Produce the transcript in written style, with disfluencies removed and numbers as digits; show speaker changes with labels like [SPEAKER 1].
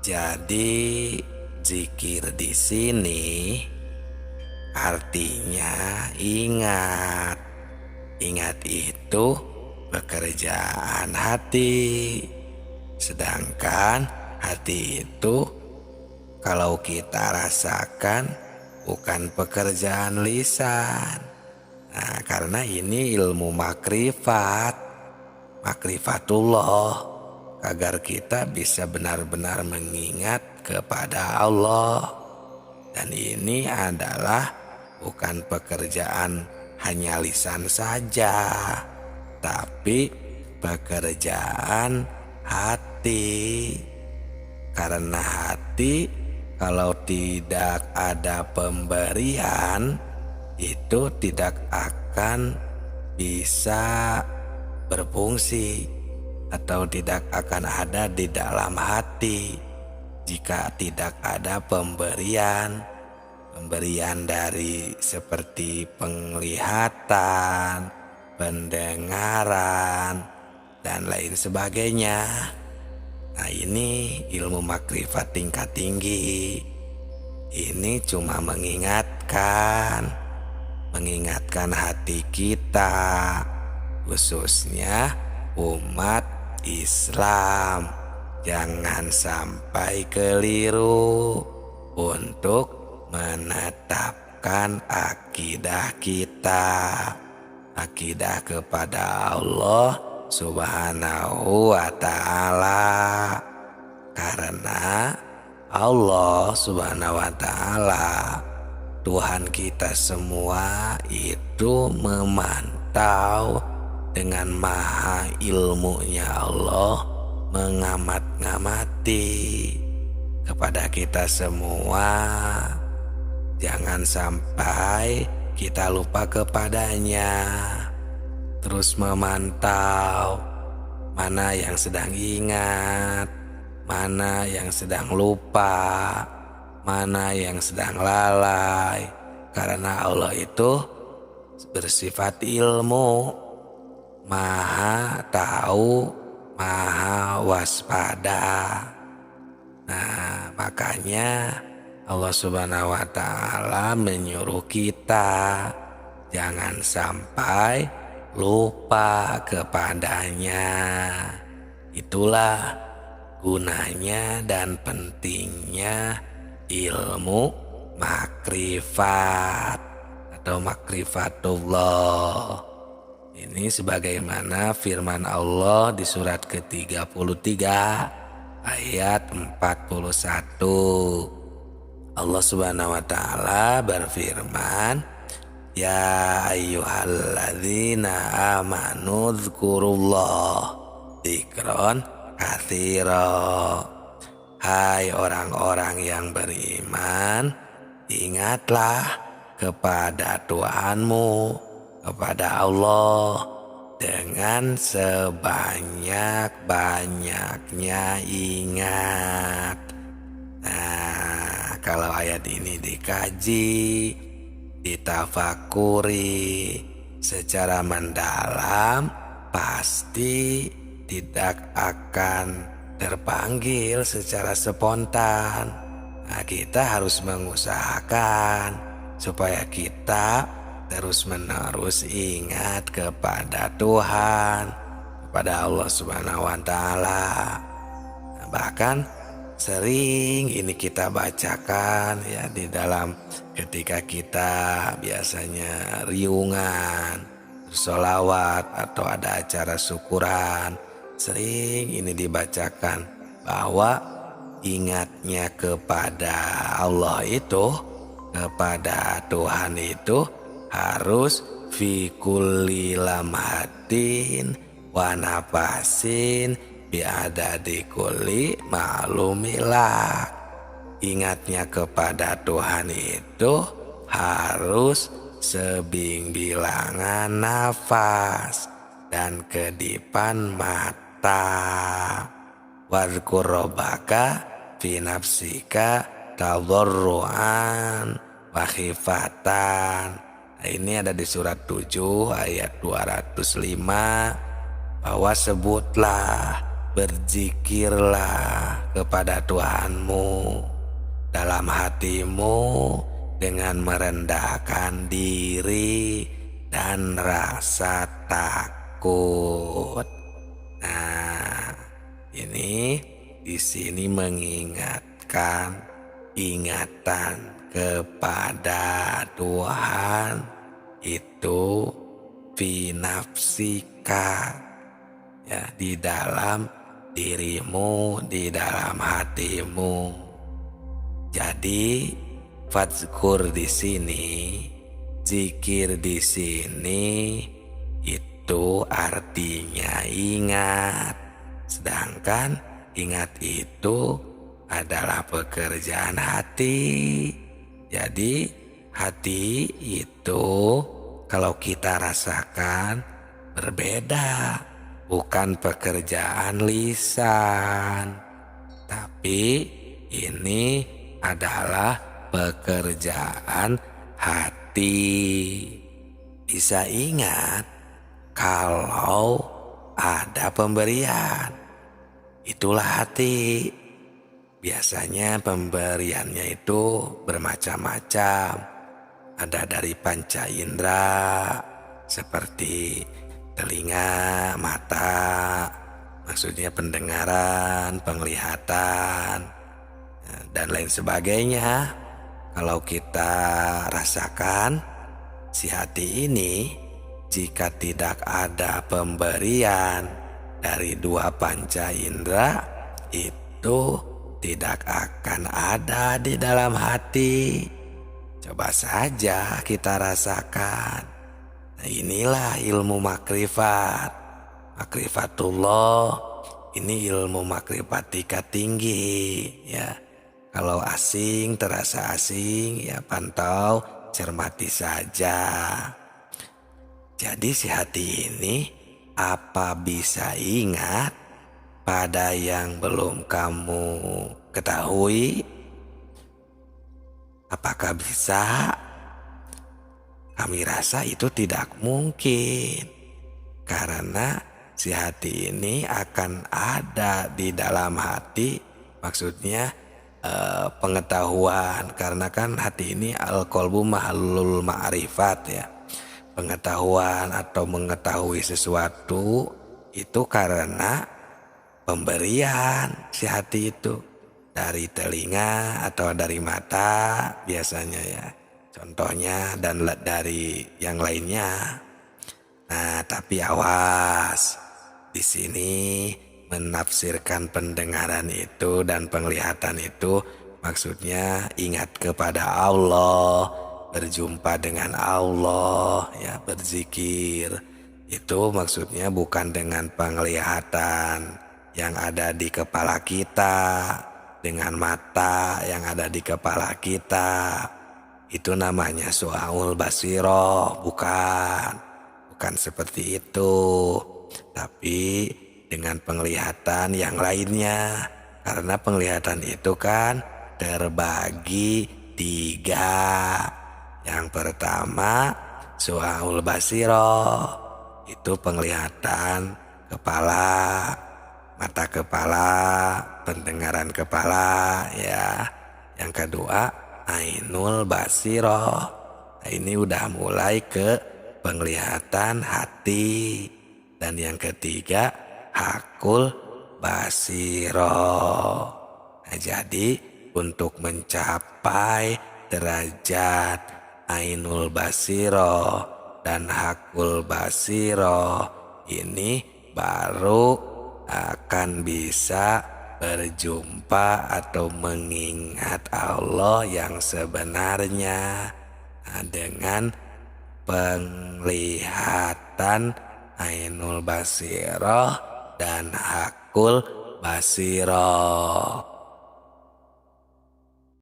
[SPEAKER 1] Jadi zikir di sini artinya ingat. Ingat itu pekerjaan hati. Sedangkan hati itu kalau kita rasakan bukan pekerjaan lisan. Nah, karena ini ilmu makrifatullah, agar kita bisa benar-benar mengingat kepada Allah. Dan ini adalah bukan pekerjaan hanya lisan saja, tapi pekerjaan hati. Karena hati kalau tidak ada pemberian, itu tidak akan bisa berfungsi atau tidak akan ada di dalam hati jika tidak ada pemberian dari seperti penglihatan, pendengaran, dan lain sebagainya. Nah, ini ilmu makrifat tingkat tinggi. Ini cuma mengingatkan hati kita, khususnya umat Islam, jangan sampai keliru untuk menetapkan akidah kita, akidah kepada Allah Subhanahu wa ta'ala. Karena Allah Subhanahu wa ta'ala, Tuhan kita semua, itu memantau dengan maha ilmunya Allah, mengamat-ngamati kepada kita semua. Jangan sampai kita lupa kepadanya. Terus memantau mana yang sedang ingat, mana yang sedang lupa, mana yang sedang lalai. Karena Allah itu bersifat ilmu, maha tahu, maha waspada. Nah, makanya Allah Subhanahu wa ta'ala menyuruh kita jangan sampai lupa kepadanya. Itulah gunanya dan pentingnya ilmu makrifat atau makrifatullah. Ini sebagaimana firman Allah di surat ke-33 ayat 41. Allah Subhanahu wa ta'ala berfirman, ya ayyuhalladzina amanu dzkurullah dzikron katsira. Hai orang-orang yang beriman, ingatlah kepada Tuhanmu, kepada Allah dengan sebanyak-banyaknya ingat. Nah, kalau ayat ini dikaji, ditafakuri secara mendalam, pasti tidak akan terpanggil secara spontan. Nah, kita harus mengusahakan supaya kita terus-menerus ingat kepada Tuhan, kepada Allah Subhanahu wa ta'ala. Nah, bahkan sering ini kita bacakan ya di dalam ketika kita biasanya riungan, bersolawat atau ada acara syukuran. Sering ini dibacakan bahwa ingatnya kepada Allah itu, kepada Tuhan itu harus fi kulli lamhatin wa nafasin biadadi kulli ma'lumillah. Ingatnya kepada Tuhan itu harus sebing bilangan nafas dan kedipan mata. Wadhkur rabbaka fi nafsika tadarruan wa khifatan. Nah, ini ada di surat 7 ayat 205, bahwa sebutlah berzikirlah kepada Tuhanmu dalam hatimu dengan merendahkan diri dan rasa takut. Nah, ini di sini mengingatkan ingatan kepada Tuhan itu finafsika, ya, di dalam dirimu, di dalam hatimu. Jadi fadzkur di sini, zikir di sini itu artinya ingat. Sedangkan ingat itu adalah pekerjaan hati. Jadi hati itu kalau kita rasakan berbeda, bukan pekerjaan lisan, tapi ini adalah pekerjaan hati. Bisa ingat kalau ada pemberian, itulah hati. Biasanya pemberiannya itu bermacam-macam. Ada dari panca indera seperti telinga, mata, maksudnya pendengaran, penglihatan, dan lain sebagainya. Kalau kita rasakan si hati ini, jika tidak ada pemberian dari dua panca indera, itu tidak akan ada di dalam hati. Coba saja kita rasakan. Nah, inilah ilmu makrifat. Makrifatullah ini ilmu makrifat tingkat tinggi, ya. Kalau asing, terasa asing, ya pantau, cermati saja. Jadi si hati ini apa bisa ingat pada yang belum kamu ketahui? Apakah bisa? Kami rasa itu tidak mungkin, karena si hati ini akan ada di dalam hati, maksudnya pengetahuan, karena kan hati ini al-qalbu mahallul ma'rifat, ya. Pengetahuan atau mengetahui sesuatu itu karena pemberian si hati itu dari telinga atau dari mata biasanya, ya. Contohnya dan dari yang lainnya. Nah, tapi awas. Di sini menafsirkan pendengaran itu dan penglihatan itu maksudnya ingat kepada Allah, berjumpa dengan Allah, ya, berzikir. Itu maksudnya bukan dengan penglihatan yang ada di kepala kita, dengan mata yang ada di kepala kita. Itu namanya su'aul basiroh, bukan seperti itu. Tapi dengan penglihatan yang lainnya, karena penglihatan itu kan terbagi 3. Yang pertama su'aul basiroh, itu penglihatan kepala, mata kepala, pendengaran kepala, ya. Yang kedua ainul basiroh. Nah, ini udah mulai ke penglihatan hati. Dan yang ketiga hakul basiroh. Nah, jadi untuk mencapai derajat ainul basiroh dan hakul basiroh ini baru akan bisa berjumpa atau mengingat Allah yang sebenarnya, dengan penglihatan ainul basiroh dan hakul basiroh.